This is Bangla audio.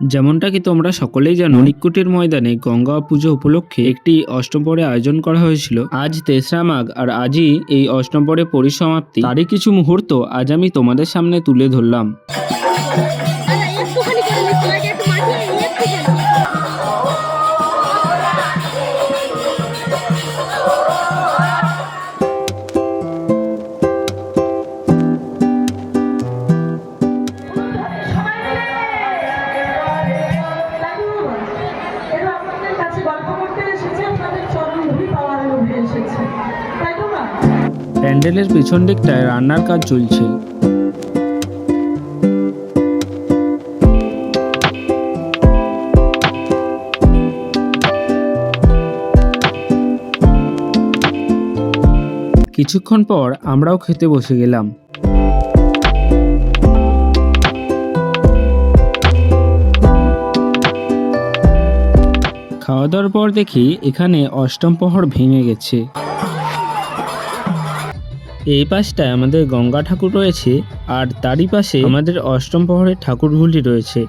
যেমনটা কি তোমরা সকলেই জানো, মণিককুটির ময়দানে গঙ্গা পুজো উপলক্ষে একটি অষ্টপ্রহরের আয়োজন করা হয়েছিল। আজ ৩রা মাঘ আর আজই এই অষ্টপ্রহরের পরিসমাপ্তি। তারই কিছু মুহূর্ত আজ আমি তোমাদের সামনে তুলে ধরলাম। প্যান্ডেলের পিছন দিকটায় রান্নার কাজ চলছে। কিছুক্ষণ পর আমরাও খেতে বসে গেলাম। খাওয়া দাওয়ার পর দেখি এখানে অষ্টম প্রহর ভেঙে গেছে। এই পাশটায় আমাদের গঙ্গা ঠাকুর রয়েছে আর তারই পাশে আমাদের অষ্টম প্রহরের ঠাকুরগুলি রয়েছে।